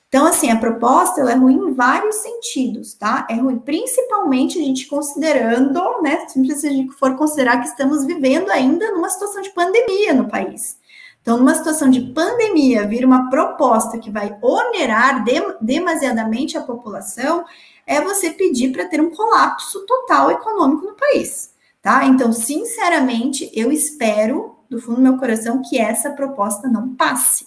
Então, assim, a proposta ela é ruim em vários sentidos, tá? É ruim principalmente a gente considerando, né, sempre se a gente for considerar que estamos vivendo ainda numa situação de pandemia no país. Então, numa situação de pandemia, vir uma proposta que vai onerar demasiadamente a população, é você pedir para ter um colapso total econômico no país, tá? Então, sinceramente, eu espero, do fundo do meu coração, que essa proposta não passe.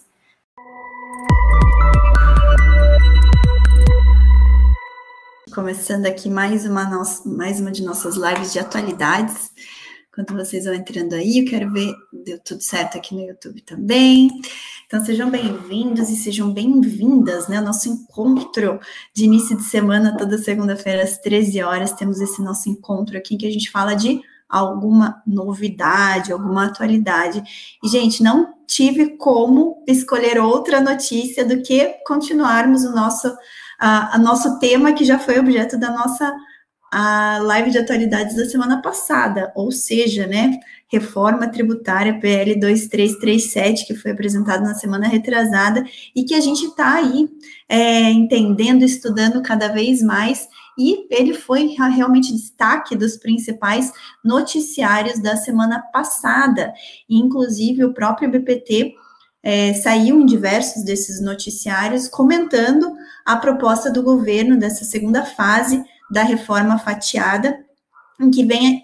Começando aqui mais uma de nossas lives de atualidades. Enquanto vocês vão entrando aí, eu quero ver, deu tudo certo aqui no YouTube também. Então, sejam bem-vindos e sejam bem-vindas, né? O nosso encontro de início de semana, toda segunda-feira às 13 horas, temos esse nosso encontro aqui que a gente fala de alguma novidade, alguma atualidade. E, gente, não tive como escolher outra notícia do que continuarmos o nosso tema, que já foi objeto da nossa live de atualidades da semana passada, ou seja, né, reforma tributária PL 2337, que foi apresentado na semana retrasada, e que a gente está aí entendendo, estudando cada vez mais, e ele foi realmente destaque dos principais noticiários da semana passada, e inclusive o próprio BPT saiu em diversos desses noticiários comentando a proposta do governo dessa segunda fase da reforma fatiada, em que vem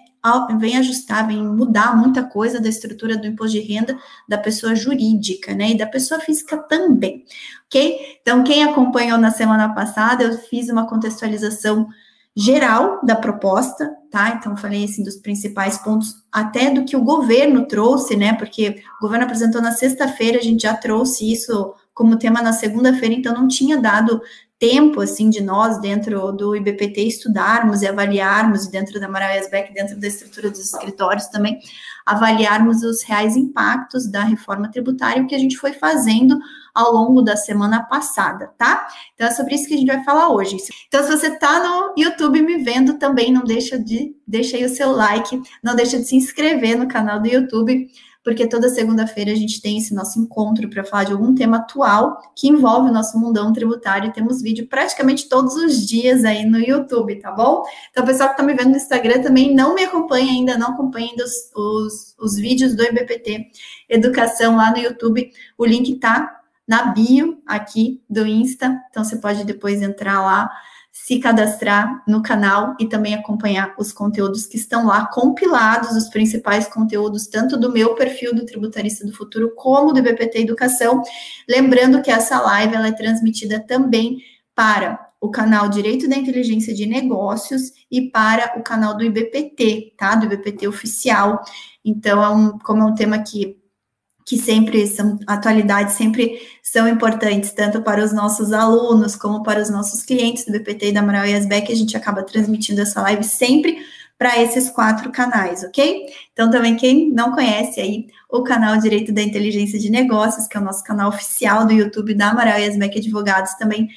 ajustar, vem mudar muita coisa da estrutura do imposto de renda da pessoa jurídica, né, e da pessoa física também, ok? Então, quem acompanhou na semana passada, eu fiz uma contextualização geral da proposta, tá? Então, falei, assim, dos principais pontos, até do que o governo trouxe, né, porque o governo apresentou na sexta-feira, a gente já trouxe isso como tema na segunda-feira, então não tinha dado tempo, assim, de nós, dentro do IBPT, estudarmos e avaliarmos, e dentro da Amaral Yazbek, dentro da estrutura dos escritórios também, avaliarmos os reais impactos da reforma tributária, o que a gente foi fazendo ao longo da semana passada, tá? Então, é sobre isso que a gente vai falar hoje. Então, se você tá no YouTube me vendo também, não deixa aí o seu like, não deixa de se inscrever no canal do YouTube, porque toda segunda-feira a gente tem esse nosso encontro para falar de algum tema atual que envolve o nosso mundão tributário, e temos vídeo praticamente todos os dias aí no YouTube, tá bom? Então, o pessoal que está me vendo no Instagram também não me acompanha ainda, não acompanha ainda os vídeos do IBPT Educação lá no YouTube, o link tá na bio aqui do Insta, então você pode depois entrar lá, se cadastrar no canal e também acompanhar os conteúdos que estão lá compilados, os principais conteúdos, tanto do meu perfil do Tributarista do Futuro, como do IBPT Educação. Lembrando que essa live ela é transmitida também para o canal Direito da Inteligência de Negócios e para o canal do IBPT, tá? Do IBPT Oficial. Então, como é um tema que sempre são atualidades, sempre são importantes, tanto para os nossos alunos, como para os nossos clientes do BPT e da Amaral Yazbek, a gente acaba transmitindo essa live sempre para esses 4 canais, ok? Então, também, quem não conhece aí o canal Direito da Inteligência de Negócios, que é o nosso canal oficial do YouTube da Amaral Yazbek Advogados, também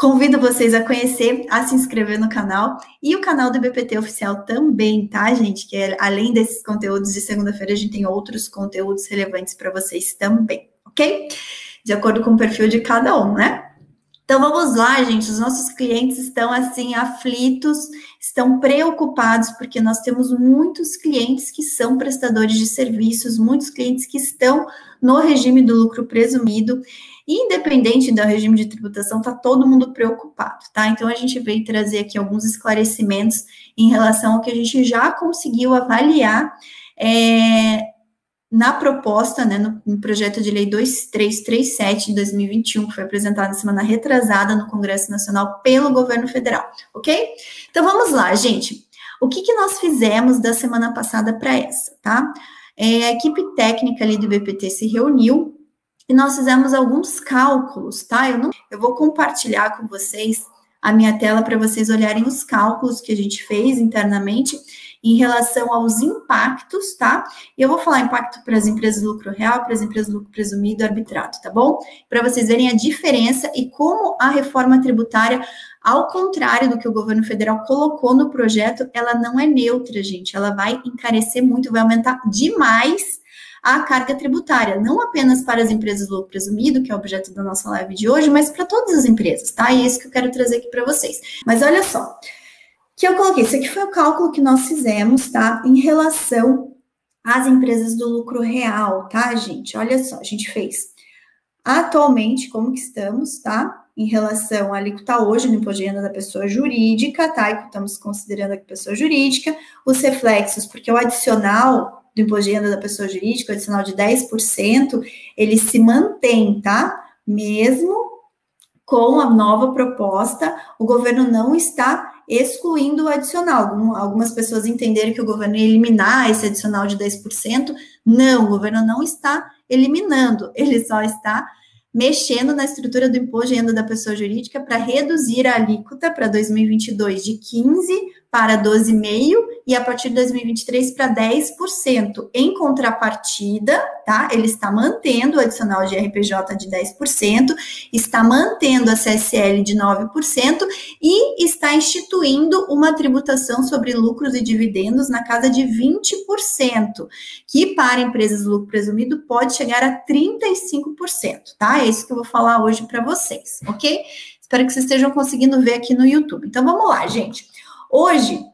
convido vocês a conhecer, a se inscrever no canal, e o canal do BPT Oficial também, tá, gente? Que além desses conteúdos de segunda-feira, a gente tem outros conteúdos relevantes para vocês também, ok? De acordo com o perfil de cada um, né? Então, vamos lá, gente, os nossos clientes estão, assim, aflitos, estão preocupados, porque nós temos muitos clientes que são prestadores de serviços, muitos clientes que estão no regime do lucro presumido. Independente do regime de tributação, está todo mundo preocupado, tá? Então, a gente veio trazer aqui alguns esclarecimentos em relação ao que a gente já conseguiu avaliar na proposta, né, no projeto de lei 2337 de 2021, que foi apresentado na semana retrasada no Congresso Nacional pelo governo federal, ok? Então, vamos lá, gente. O que nós fizemos da semana passada para essa, tá? A equipe técnica ali do IBPT se reuniu, e nós fizemos alguns cálculos, tá? Eu vou compartilhar com vocês a minha tela para vocês olharem os cálculos que a gente fez internamente em relação aos impactos, tá? E eu vou falar impacto para as empresas de lucro real, para as empresas de lucro presumido, arbitrado, tá bom? Para vocês verem a diferença e como a reforma tributária, ao contrário do que o governo federal colocou no projeto, ela não é neutra, gente. Ela vai encarecer muito, vai aumentar demais a carga tributária, não apenas para as empresas do lucro presumido, que é o objeto da nossa live de hoje, mas para todas as empresas, tá? E é isso que eu quero trazer aqui para vocês. Mas olha só, que eu coloquei, isso aqui foi o cálculo que nós fizemos, tá? Em relação às empresas do lucro real, tá, gente? Olha só, a gente fez atualmente, como que estamos, tá? Em relação à alíquota hoje no imposto de renda da pessoa jurídica, tá? E estamos considerando aqui pessoa jurídica, os reflexos, porque o adicional do imposto de renda da pessoa jurídica, o adicional de 10%, ele se mantém, tá? Mesmo com a nova proposta, o governo não está excluindo o adicional. Algumas pessoas entenderam que o governo ia eliminar esse adicional de 10%. Não, o governo não está eliminando, ele só está mexendo na estrutura do imposto de renda da pessoa jurídica para reduzir a alíquota para 2022 de 15% para 12,5% e a partir de 2023 para 10%. Em contrapartida, tá? Ele está mantendo o adicional de RPJ de 10%, está mantendo a CSL de 9% e está instituindo uma tributação sobre lucros e dividendos na casa de 20%, que para empresas de lucro presumido pode chegar a 35%, tá? É isso que eu vou falar hoje para vocês, ok? Espero que vocês estejam conseguindo ver aqui no YouTube. Então, vamos lá, gente. Hoje,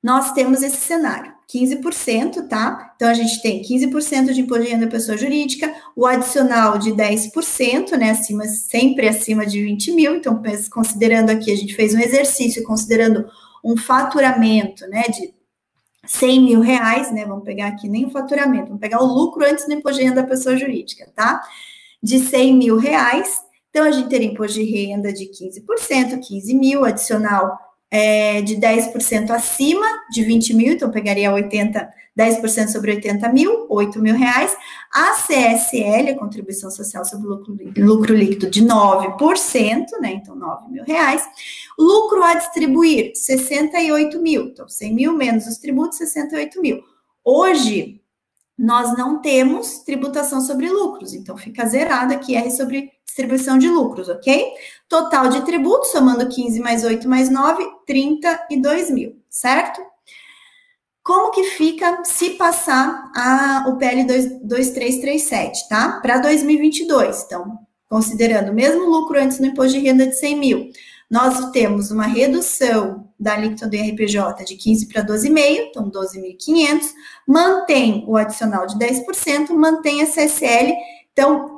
nós temos esse cenário, 15%, tá? Então, a gente tem 15% de imposto de renda da pessoa jurídica, o adicional de 10%, né? Sempre acima de 20 mil. Então, considerando aqui, a gente fez um exercício, considerando um faturamento, né, de 100 mil reais, né? Vamos pegar aqui nem o faturamento, vamos pegar o lucro antes do imposto de renda da pessoa jurídica, tá? De 100 mil reais. Então, a gente teria imposto de renda de 15%, 15 mil, adicional de 10% acima de 20 mil, então pegaria 10% sobre 80 mil, 8 mil reais. A CSL, a Contribuição Social sobre Lucro Líquido, de 9%, né? Então, 9 mil reais. Lucro a distribuir, 68 mil. Então, 100 mil menos os tributos, 68 mil. Hoje, nós não temos tributação sobre lucros, então fica zerado aqui R sobre distribuição de lucros, ok? Total de tributos, somando 15 mais 8 mais 9, 32 mil, certo? Como que fica se passar o PL 2337, tá? Para 2022, então, considerando o mesmo lucro antes do imposto de renda de 100 mil, nós temos uma redução da alíquota do IRPJ de 15 para 12,5, então 12.500, mantém o adicional de 10%, mantém a CSL, então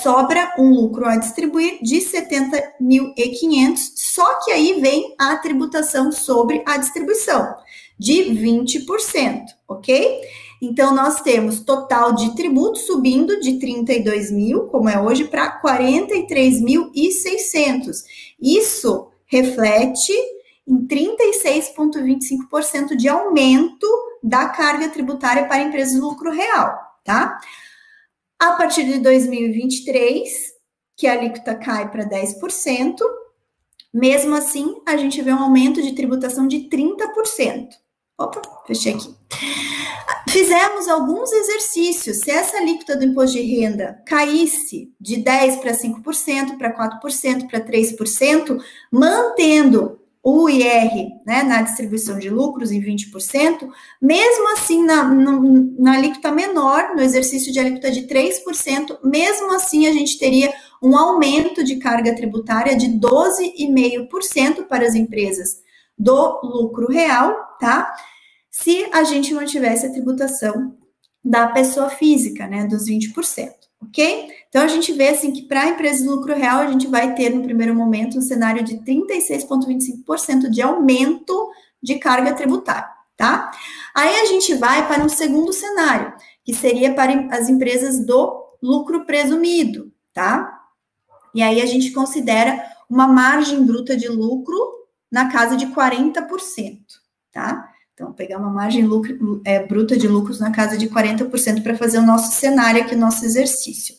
sobra um lucro a distribuir de 70.500, só que aí vem a tributação sobre a distribuição de 20%, ok? Então, nós temos total de tributos subindo de 32 mil, como é hoje, para 43.600. Isso reflete em 36,25% de aumento da carga tributária para empresas de lucro real, tá? A partir de 2023, que a alíquota cai para 10%, mesmo assim, a gente vê um aumento de tributação de 30%. Opa, fechei aqui. Fizemos alguns exercícios. Se essa alíquota do imposto de renda caísse de 10% para 5%, para 4%, para 3%, mantendo o IR, né, na distribuição de lucros em 20%, mesmo assim, na alíquota menor, no exercício de alíquota de 3%, mesmo assim a gente teria um aumento de carga tributária de 12,5% para as empresas do lucro real, tá? Se a gente mantivesse a tributação da pessoa física, né, dos 20%, ok? Então, a gente vê, assim, que para empresas de lucro real, a gente vai ter, no primeiro momento, um cenário de 36,25% de aumento de carga tributária, tá? Aí, a gente vai para um segundo cenário, que seria para as empresas do lucro presumido, tá? E aí, a gente considera uma margem bruta de lucro na casa de 40%, tá? Então, pegar uma margem bruta de lucros na casa de 40% para fazer o nosso cenário aqui, o nosso exercício.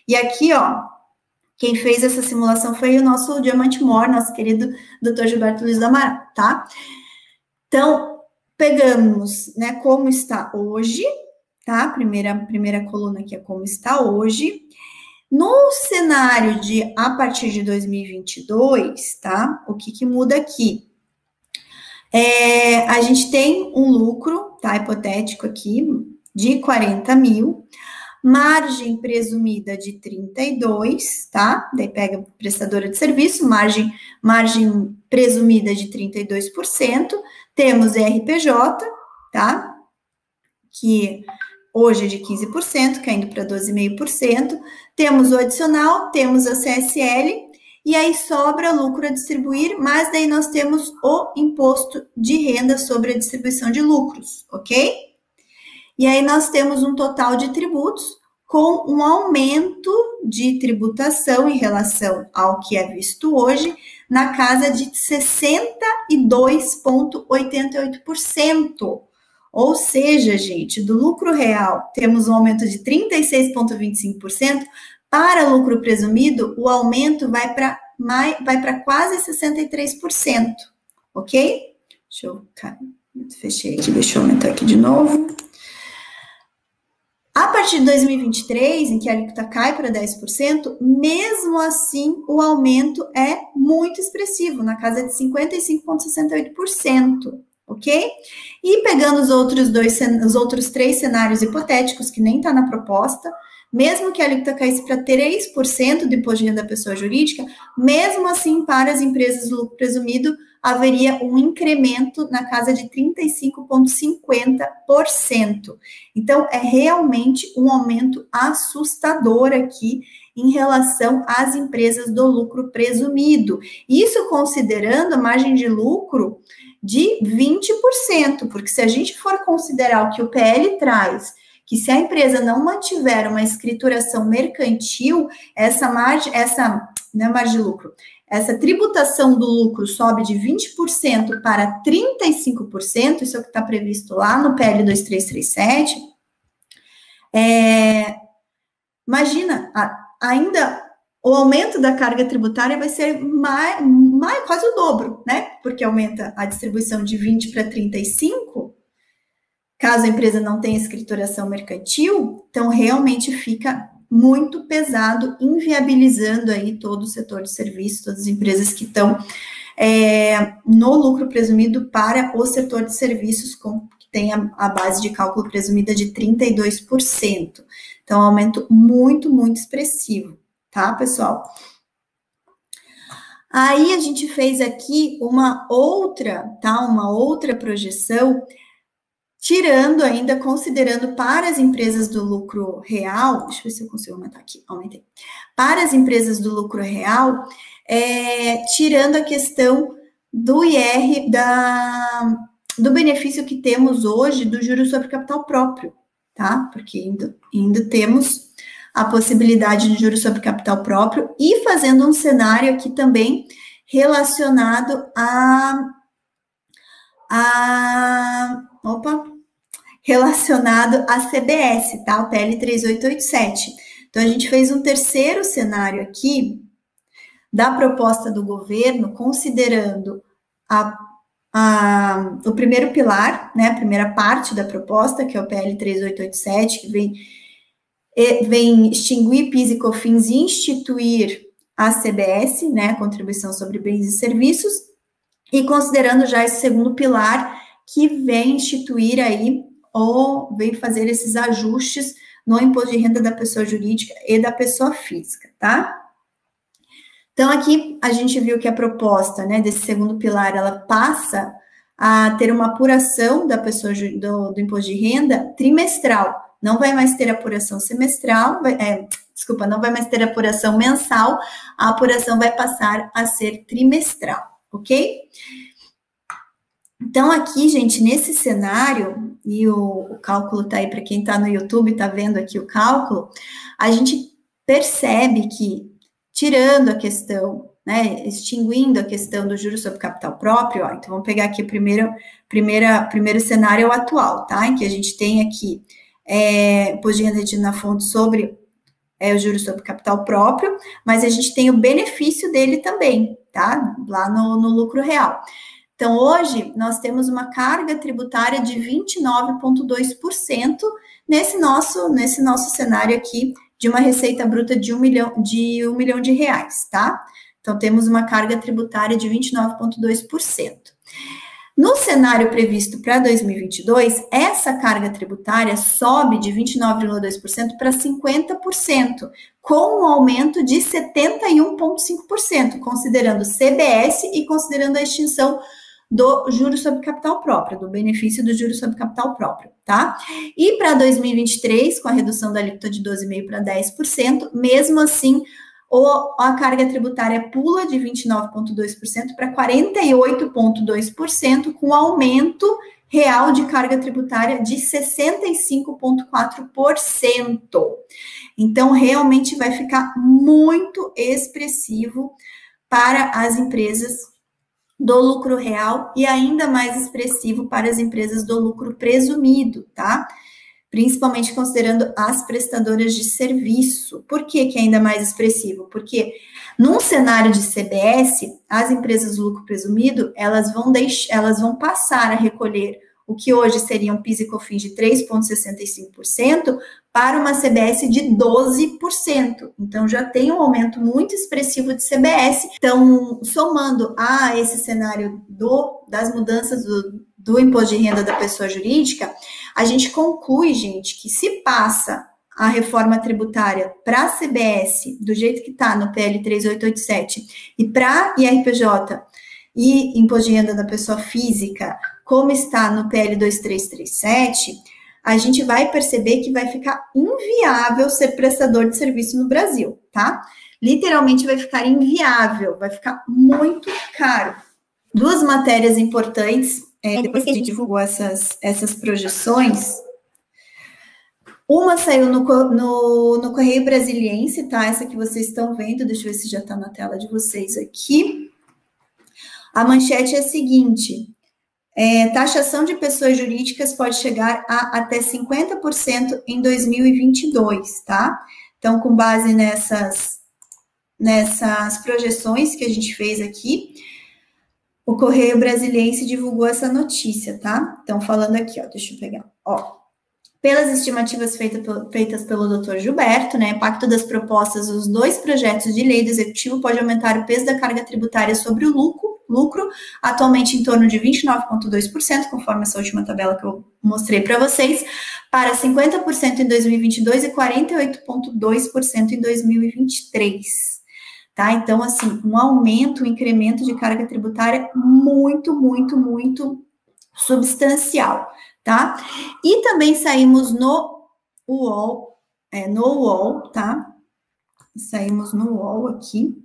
E aqui, ó, quem fez essa simulação foi o nosso Diamante Mor, nosso querido Dr. Gilberto Luiz do Amaral, tá? Então, pegamos, né, como está hoje, tá? Primeira coluna aqui é como está hoje. No cenário de a partir de 2022, tá? O que muda aqui? A gente tem um lucro, tá, hipotético aqui, de 40 mil, margem presumida de 32, tá? Daí pega prestadora de serviço, margem presumida de 32%, temos RPJ, tá? Que hoje é de 15%, caindo para 12,5%, temos o adicional, temos a CSL, e aí sobra lucro a distribuir, mas daí nós temos o imposto de renda sobre a distribuição de lucros, ok? E aí nós temos um total de tributos com um aumento de tributação em relação ao que é visto hoje, na casa de 62,88%. Ou seja, gente, do lucro real temos um aumento de 36,25%, para lucro presumido o aumento vai para quase 63%, ok? Deixa eu, fechei aqui, deixa eu aumentar aqui de novo. A partir de 2023, em que a alíquota cai para 10%, mesmo assim o aumento é muito expressivo, na casa de 55,68%. Ok? E pegando os outros 3 cenários hipotéticos, que nem está na proposta, mesmo que a alíquota caísse para 3% do imposto de renda da pessoa jurídica, mesmo assim, para as empresas do lucro presumido, haveria um incremento na casa de 35,50%. Então, é realmente um aumento assustador aqui em relação às empresas do lucro presumido. Isso considerando a margem de lucro de 20%, porque se a gente for considerar o que o PL traz, que se a empresa não mantiver uma escrituração mercantil, essa tributação do lucro sobe de 20% para 35%, isso é o que está previsto lá no PL 2337, imagina, ainda o aumento da carga tributária vai ser quase o dobro, né? Porque aumenta a distribuição de 20 para 35, caso a empresa não tenha escrituração mercantil, então realmente fica muito pesado, inviabilizando aí todo o setor de serviços, todas as empresas que estão no lucro presumido para o setor de serviços, que tem a base de cálculo presumida de 32%. Então, um aumento muito, muito expressivo. Tá, pessoal? Aí a gente fez aqui uma outra projeção, considerando para as empresas do lucro real, deixa eu ver se eu consigo aumentar aqui, aumentei. Para as empresas do lucro real, tirando a questão do IR, do benefício que temos hoje do juros sobre capital próprio, tá? Porque ainda temos a possibilidade de juros sobre capital próprio e fazendo um cenário aqui também relacionado relacionado à CBS, tá? O PL 3887. Então, a gente fez um terceiro cenário aqui da proposta do governo, considerando o primeiro pilar, né? A primeira parte da proposta, que é o PL 3887, que vem extinguir PIS e COFINS e instituir a CBS, né, a Contribuição sobre Bens e Serviços, e considerando já esse segundo pilar, que vem instituir aí, ou vem fazer esses ajustes no imposto de renda da pessoa jurídica e da pessoa física, tá? Então, aqui a gente viu que a proposta, né, desse segundo pilar, ela passa a ter uma apuração da pessoa do imposto de renda trimestral. Não vai mais ter apuração semestral, não vai mais ter apuração mensal, a apuração vai passar a ser trimestral, ok? Então, aqui, gente, nesse cenário, e o cálculo tá aí para quem tá no YouTube, tá vendo aqui o cálculo, a gente percebe que, tirando a questão, né, extinguindo a questão do juros sobre capital próprio, ó, então vamos pegar aqui o primeiro cenário atual, tá? Em que a gente tem aqui imposto de renda retido na fonte sobre o juros sobre capital próprio, mas a gente tem o benefício dele também, tá? Lá no lucro real. Então, hoje, nós temos uma carga tributária de 29,2% nesse nosso cenário aqui de uma receita bruta de R$1 milhão, tá? Então, temos uma carga tributária de 29,2%. No cenário previsto para 2022, essa carga tributária sobe de 29,2% para 50%, com um aumento de 71,5%, considerando CBS e considerando a extinção do juro sobre capital próprio, do benefício do juro sobre capital próprio, tá? E para 2023, com a redução da alíquota de 12,5% para 10%, mesmo assim, a carga tributária pula de 29,2% para 48,2%, com aumento real de carga tributária de 65,4%. Então, realmente vai ficar muito expressivo para as empresas do lucro real e ainda mais expressivo para as empresas do lucro presumido, tá? Principalmente considerando as prestadoras de serviço. Por que que é ainda mais expressivo? Porque num cenário de CBS, as empresas do lucro presumido, elas vão passar a recolher o que hoje seria um PIS e COFINS de 3,65% para uma CBS de 12%. Então, já tem um aumento muito expressivo de CBS. Então, somando a esse cenário das mudanças do imposto de renda da pessoa jurídica, a gente conclui, gente, que se passa a reforma tributária para a CBS, do jeito que está no PL 3887, e para IRPJ e imposto de renda da pessoa física, como está no PL 2337, a gente vai perceber que vai ficar inviável ser prestador de serviço no Brasil, tá? Literalmente vai ficar inviável, vai ficar muito caro. Duas matérias importantes, depois que a gente divulgou essas projeções, uma saiu no Correio Brasiliense, tá? Essa que vocês estão vendo, deixa eu ver se já está na tela de vocês aqui. A manchete é a seguinte: taxação de pessoas jurídicas pode chegar a até 50% em 2022, tá? Então, com base nessas projeções que a gente fez aqui, o Correio Brasiliense divulgou essa notícia, tá? Então, falando aqui, ó, deixa eu pegar, ó. Pelas estimativas feitas pelo Dr. Gilberto, né, impacto das propostas dos dois projetos de lei do Executivo pode aumentar o peso da carga tributária sobre o lucro, atualmente em torno de 29,2%, conforme essa última tabela que eu mostrei para vocês, para 50% em 2022 e 48,2% em 2023. Tá? Então, assim, um incremento de carga tributária muito, muito, muito substancial, tá? E também saímos no UOL, tá? Saímos no UOL aqui,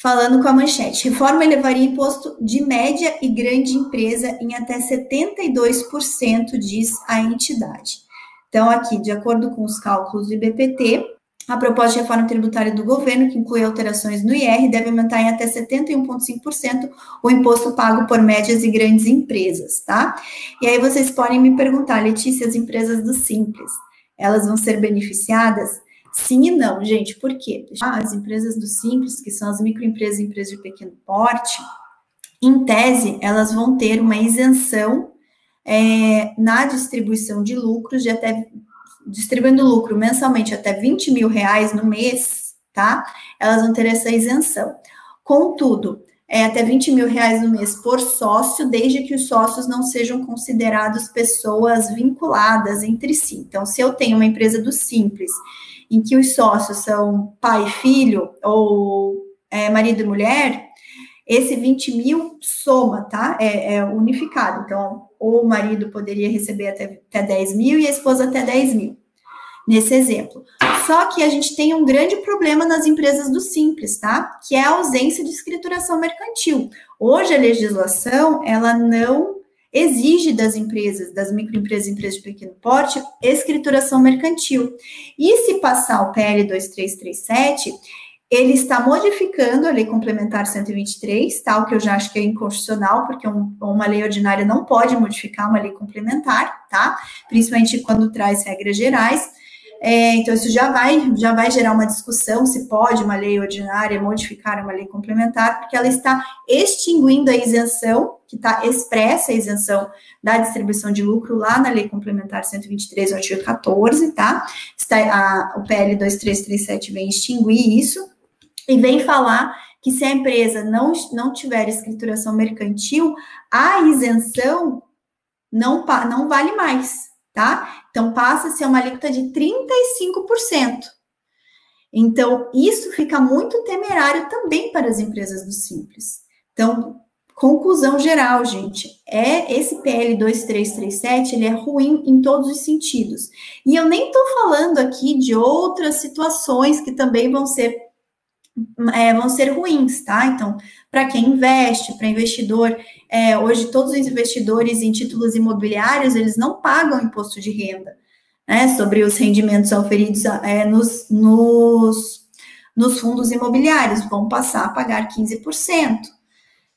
falando com a manchete: reforma elevaria imposto de média e grande empresa em até 72%, diz a entidade. Então, aqui, de acordo com os cálculos do IBPT, a proposta de reforma tributária do governo, que inclui alterações no IR, deve aumentar em até 71,5% o imposto pago por médias e grandes empresas, tá? E aí vocês podem me perguntar, Letícia, as empresas do Simples, elas vão ser beneficiadas? Sim e não, gente. Por quê? As empresas do Simples, que são as microempresas e empresas de pequeno porte, em tese, elas vão ter uma isenção na distribuição de lucros de até... distribuindo lucro mensalmente até R$20 mil no mês, tá? Elas vão ter essa isenção. Contudo, até R$20 mil no mês por sócio, desde que os sócios não sejam considerados pessoas vinculadas entre si. Então, se eu tenho uma empresa do Simples, em que os sócios são pai e filho, ou marido e mulher, esse 20 mil soma, tá? É unificado. Então, o marido poderia receber até 10 mil e a esposa até 10 mil, nesse exemplo. Só que a gente tem um grande problema nas empresas do Simples, tá? Que é a ausência de escrituração mercantil. Hoje, a legislação, ela não exige das empresas, das microempresas e empresas de pequeno porte, escrituração mercantil. E se passar o PL 2337... ele está modificando a Lei Complementar 123, tá? O que eu já acho que é inconstitucional, porque uma lei ordinária não pode modificar uma lei complementar, tá? Principalmente quando traz regras gerais. Então, isso já vai gerar uma discussão se pode uma lei ordinária modificar uma lei complementar, porque ela está extinguindo a isenção, que está expressa a isenção da distribuição de lucro lá na Lei Complementar 123, o artigo 14, tá? O PL 2337 vem extinguir isso, e vem falar que se a empresa não tiver escrituração mercantil, a isenção não vale mais, tá? Então, passa a ser uma alíquota de 35%. Então, isso fica muito temerário também para as empresas do Simples. Então, conclusão geral, gente, esse PL 2337, ele é ruim em todos os sentidos. E eu nem estou falando aqui de outras situações que também vão ser ruins, tá? Então, para quem investe, para investidor, hoje todos os investidores em títulos imobiliários, eles não pagam imposto de renda, né, sobre os rendimentos auferidos nos fundos imobiliários, vão passar a pagar 15%.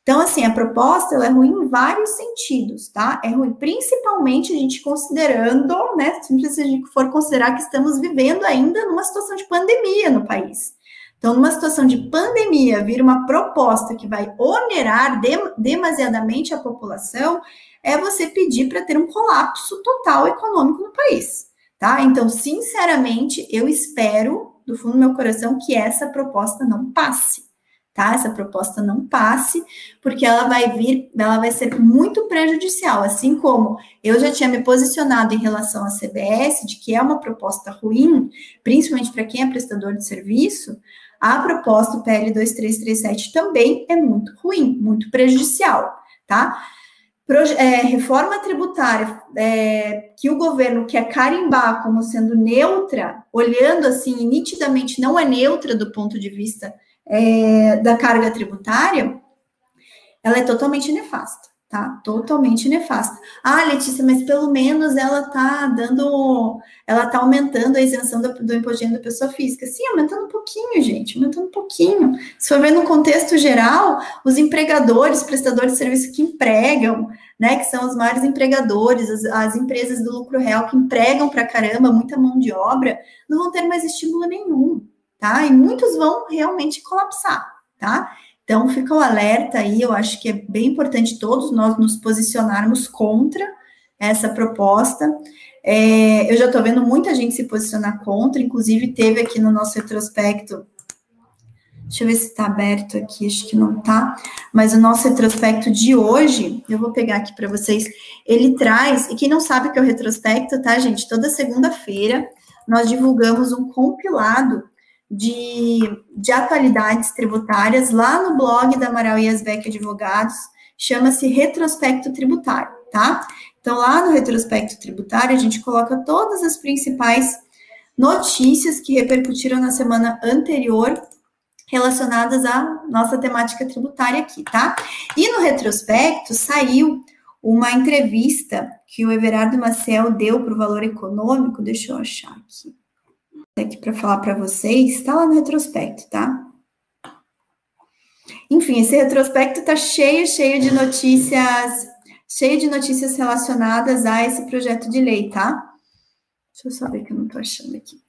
Então, assim, a proposta ela é ruim em vários sentidos, tá? É ruim principalmente a gente considerando, né, se a gente for considerar que estamos vivendo ainda numa situação de pandemia no país. Então, numa situação de pandemia, vir uma proposta que vai onerar demasiadamente a população, é você pedir para ter um colapso total econômico no país, tá? Então, sinceramente, eu espero, do fundo do meu coração, que essa proposta não passe, tá? Essa proposta não passe, porque ela vai ser muito prejudicial, assim como eu já tinha me posicionado em relação à CBS, de que é uma proposta ruim, principalmente para quem é prestador de serviço, a proposta, o PL 2337, também é muito ruim, muito prejudicial, tá? Reforma tributária que o governo quer carimbar como sendo neutra, olhando assim, nitidamente não é neutra do ponto de vista da carga tributária, ela é totalmente nefasta, tá? Totalmente nefasta. Ah, Letícia, mas pelo menos ela tá aumentando a isenção do imposto de renda da pessoa física. Sim, aumentando um pouquinho, gente, aumentando um pouquinho. Se for ver no contexto geral, os empregadores, prestadores de serviço que empregam, né, que são os maiores empregadores, as empresas do lucro real que empregam pra caramba muita mão de obra, não vão ter mais estímulo nenhum, tá? E muitos vão realmente colapsar, tá? Então, fica o alerta aí, eu acho que é bem importante todos nós nos posicionarmos contra essa proposta. Eu já estou vendo muita gente se posicionar contra, inclusive teve aqui no nosso retrospecto, deixa eu ver se está aberto aqui, acho que não está, mas o nosso retrospecto de hoje, eu vou pegar aqui para vocês, ele traz, e quem não sabe o que é o retrospecto, tá, gente? Toda segunda-feira nós divulgamos um compilado de atualidades tributárias lá no blog da Amaral e Asbeck Advogados, chama-se Retrospecto Tributário, tá? Então, lá no Retrospecto Tributário, a gente coloca todas as principais notícias que repercutiram na semana anterior relacionadas à nossa temática tributária aqui, tá? E no retrospecto saiu uma entrevista que o Everardo Maciel deu para o Valor Econômico, deixa eu achar aqui para falar para vocês, tá lá no retrospecto, tá? Enfim, esse retrospecto tá cheio de notícias relacionadas a esse projeto de lei, tá? Deixa eu só ver que eu não tô achando aqui.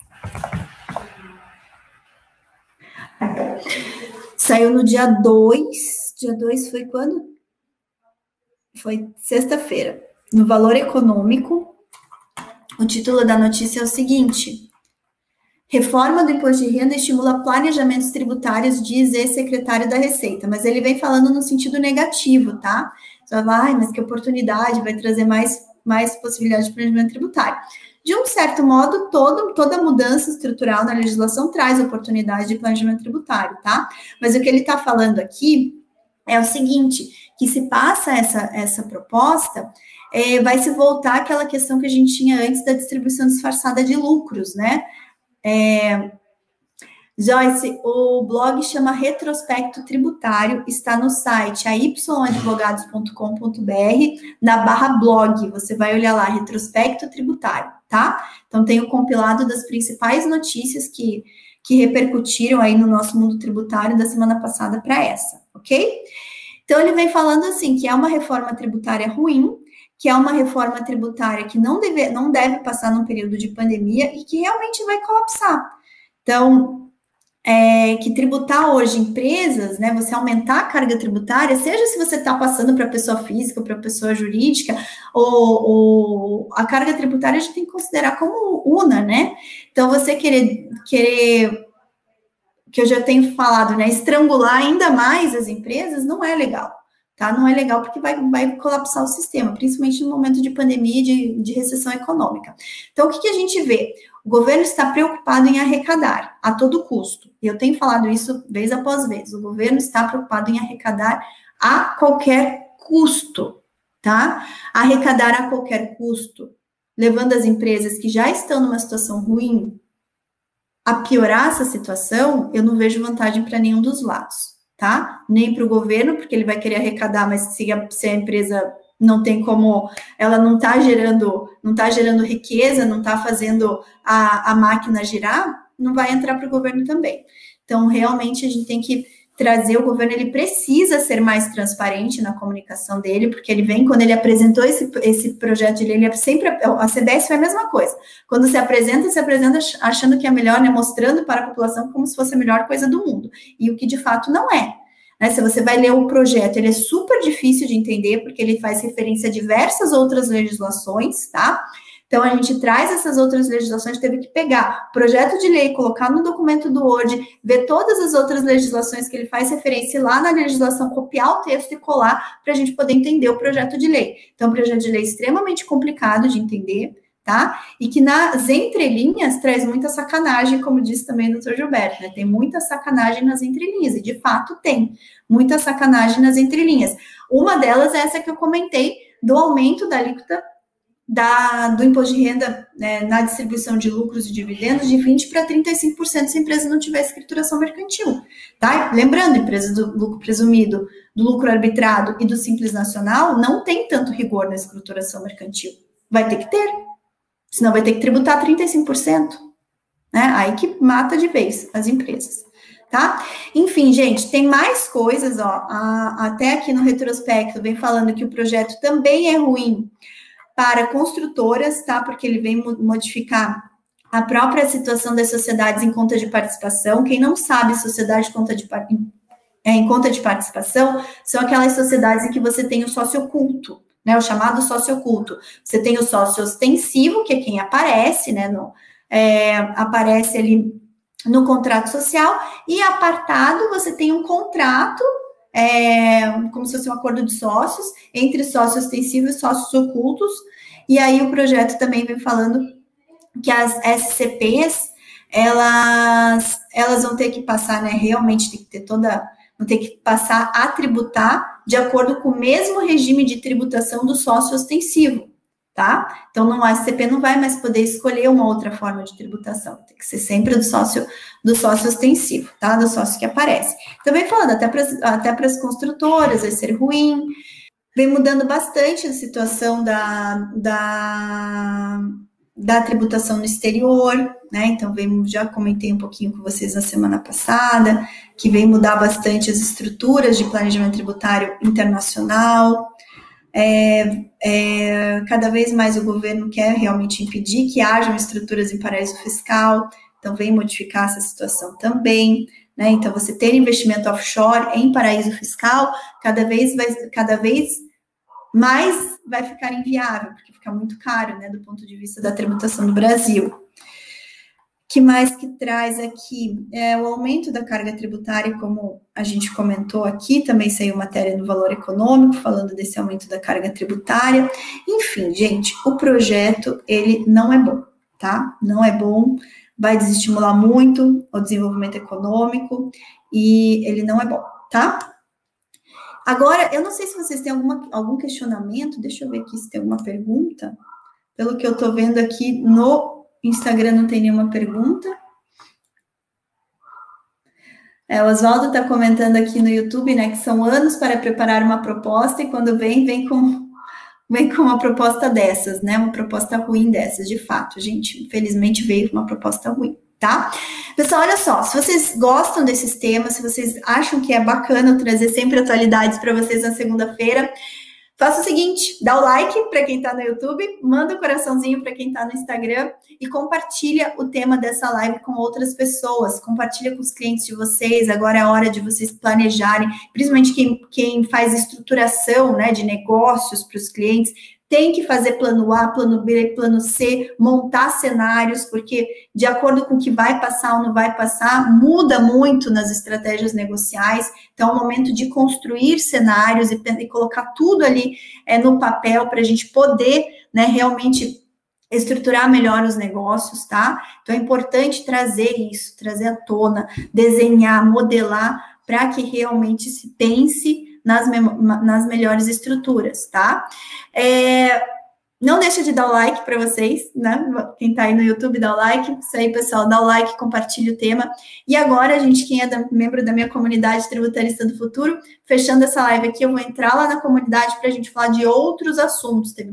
Saiu no dia 2. Dia 2 foi quando? Foi sexta-feira. No Valor Econômico, o título da notícia é o seguinte: Reforma do imposto de renda estimula planejamentos tributários, diz ex-secretário da Receita. Mas ele vem falando no sentido negativo, tá? Você vai, mas que oportunidade, vai trazer mais possibilidade de planejamento tributário. De um certo modo, toda mudança estrutural na legislação traz oportunidade de planejamento tributário, tá? Mas o que ele está falando aqui é o seguinte, que se passa essa proposta, vai se voltar àquela questão que a gente tinha antes da distribuição disfarçada de lucros, né? Joyce, o blog chama Retrospecto Tributário, está no site ayadvogados.com.br, na /blog, você vai olhar lá, Retrospecto Tributário, tá? Então, tem o compilado das principais notícias que repercutiram aí no nosso mundo tributário da semana passada para essa, ok? Então, ele vem falando assim, que é uma reforma tributária ruim, que é uma reforma tributária que não deve passar num período de pandemia e que realmente vai colapsar. Então, que tributar hoje empresas, né, você aumentar a carga tributária, seja se você está passando para pessoa física ou para pessoa jurídica, ou a carga tributária a gente tem que considerar como una, né? Então, você querer que eu já tenho falado, né, estrangular ainda mais as empresas não é legal, tá? Não é legal porque vai colapsar o sistema, principalmente no momento de pandemia e de recessão econômica. Então, o que a gente vê? O governo está preocupado em arrecadar a todo custo. E eu tenho falado isso vez após vez. O governo está preocupado em arrecadar a qualquer custo, tá? Arrecadar a qualquer custo, levando as empresas que já estão numa situação ruim a piorar essa situação, eu não vejo vantagem para nenhum dos lados, tá? Nem para o governo, porque ele vai querer arrecadar, mas se a empresa não tem como, ela não está gerando riqueza, não está fazendo a máquina girar, não vai entrar para o governo também. Então, realmente, a gente tem que trazer, o governo, ele precisa ser mais transparente na comunicação dele, porque ele vem, quando ele apresentou esse projeto de lei, ele sempre, a CBS foi a mesma coisa, quando se apresenta achando que é melhor, né, mostrando para a população como se fosse a melhor coisa do mundo, e o que de fato não é. Né, se você vai ler o projeto, ele é super difícil de entender, porque ele faz referência a diversas outras legislações, tá? Então, a gente traz essas outras legislações, teve que pegar o projeto de lei, colocar no documento do Word, ver todas as outras legislações que ele faz referência lá na legislação, copiar o texto e colar para a gente poder entender o projeto de lei. Então, um projeto de lei extremamente complicado de entender, tá? E que nas entrelinhas traz muita sacanagem, como disse também o Dr. Gilberto, né? Tem muita sacanagem nas entrelinhas, e de fato tem muita sacanagem nas entrelinhas. Uma delas é essa que eu comentei, do aumento da alíquota do imposto de renda, né, na distribuição de lucros e dividendos de 20% para 35% se a empresa não tiver escrituração mercantil, tá? Lembrando, empresa do lucro presumido, do lucro arbitrado e do Simples Nacional não tem tanto rigor na escrituração mercantil. Vai ter que ter, senão vai ter que tributar 35%, né? Aí que mata de vez as empresas, tá? Enfim, gente, tem mais coisas, ó, até aqui no retrospecto vem falando que o projeto também é ruim para construtoras, tá? Porque ele vem modificar a própria situação das sociedades em conta de participação. Quem não sabe, sociedade em conta de participação são aquelas sociedades em que você tem o sócio oculto, né? O chamado sócio oculto. Você tem o sócio ostensivo, que é quem aparece, né? Aparece ali no contrato social, e apartado você tem um contrato, como se fosse um acordo de sócios, entre sócio ostensivo e sócios ocultos, e aí o projeto também vem falando que as SCPs, elas vão ter que passar, né, realmente tem que ter vão ter que passar a tributar de acordo com o mesmo regime de tributação do sócio ostensivo, tá? Então, no SCP não vai mais poder escolher uma outra forma de tributação, tem que ser sempre do sócio ostensivo, tá? Do sócio que aparece. Também falando, até para as construtoras vai ser ruim, vem mudando bastante a situação da tributação no exterior, né? Então, já comentei um pouquinho com vocês na semana passada, que vem mudar bastante as estruturas de planejamento tributário internacional. Cada vez mais o governo quer realmente impedir que hajam estruturas em paraíso fiscal, então vem modificar essa situação também, né? Então, você ter investimento offshore em paraíso fiscal, cada vez mais vai ficar inviável, porque fica muito caro, né, do ponto de vista da tributação do Brasil. Que mais que traz aqui? O aumento da carga tributária, como a gente comentou aqui, também saiu matéria no Valor Econômico, falando desse aumento da carga tributária. Enfim, gente, o projeto, ele não é bom, tá? Não é bom, vai desestimular muito o desenvolvimento econômico, e ele não é bom, tá? Agora, eu não sei se vocês têm algum questionamento, deixa eu ver aqui se tem alguma pergunta. Pelo que eu tô vendo aqui no Instagram não tem nenhuma pergunta. O Oswaldo está comentando aqui no YouTube, né, que são anos para preparar uma proposta, e quando vem com uma proposta dessas, né, uma proposta ruim dessas, de fato, gente, infelizmente veio uma proposta ruim, tá? Pessoal, olha só, se vocês gostam desses temas, se vocês acham que é bacana eu trazer sempre atualidades para vocês na segunda-feira, faça o seguinte, dá o like para quem está no YouTube, manda o coraçãozinho para quem está no Instagram e compartilha o tema dessa live com outras pessoas, compartilha com os clientes de vocês, agora é a hora de vocês planejarem, principalmente quem faz estruturação, né, de negócios para os clientes, tem que fazer plano A, plano B, plano C, montar cenários, porque de acordo com o que vai passar ou não vai passar, muda muito nas estratégias negociais. Então, é o momento de construir cenários e colocar tudo ali no papel para a gente poder, né, realmente estruturar melhor os negócios, tá? Então, é importante trazer isso, trazer à tona, desenhar, modelar, para que realmente se pense nas melhores estruturas, tá? Não deixa de dar o like para vocês, né? Quem tá aí no YouTube, dá o like. Isso aí, pessoal, dá o like, compartilha o tema. E agora, gente, quem é membro da minha comunidade tributarista do futuro, fechando essa live aqui, eu vou entrar lá na comunidade para a gente falar de outros assuntos. Teve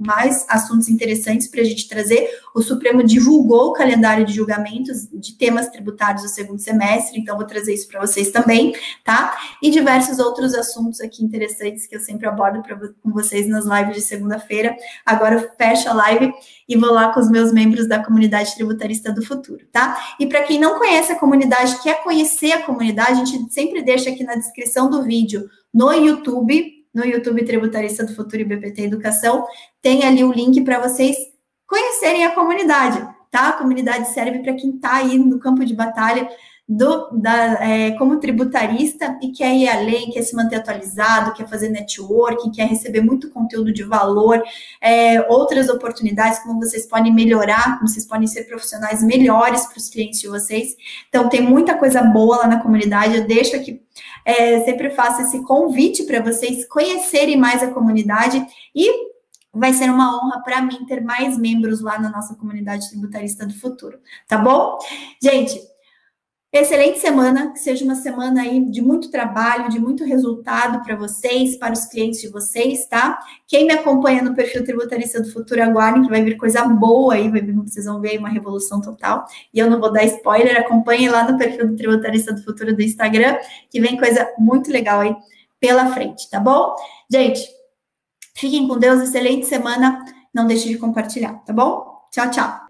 mais assuntos interessantes para a gente trazer. O Supremo divulgou o calendário de julgamentos de temas tributários do segundo semestre, então vou trazer isso para vocês também, tá? E diversos outros assuntos aqui interessantes que eu sempre abordo com vocês nas lives de segunda-feira. Agora eu fecho a live e vou lá com os meus membros da comunidade tributarista do futuro, tá? E para quem não conhece a comunidade, quer conhecer a comunidade, a gente sempre deixa aqui na descrição do vídeo no YouTube Tributarista do Futuro e BPT Educação, tem ali o link para vocês conhecerem a comunidade, tá? A comunidade serve para quem está aí no campo de batalha como tributarista e quer ir além, quer se manter atualizado, quer fazer networking, quer receber muito conteúdo de valor, outras oportunidades, como vocês podem melhorar, como vocês podem ser profissionais melhores para os clientes de vocês. Então, tem muita coisa boa lá na comunidade. Eu deixo aqui, sempre faço esse convite para vocês conhecerem mais a comunidade e vai ser uma honra para mim ter mais membros lá na nossa comunidade tributarista do futuro, tá bom? Gente, excelente semana, que seja uma semana aí de muito trabalho, de muito resultado para vocês, para os clientes de vocês, tá? Quem me acompanha no perfil Tributarista do Futuro, aguardem que vai vir coisa boa aí, vocês vão ver aí uma revolução total. E eu não vou dar spoiler, acompanhem lá no perfil do Tributarista do Futuro do Instagram, que vem coisa muito legal aí pela frente, tá bom? Gente, fiquem com Deus, excelente semana, não deixe de compartilhar, tá bom? Tchau, tchau!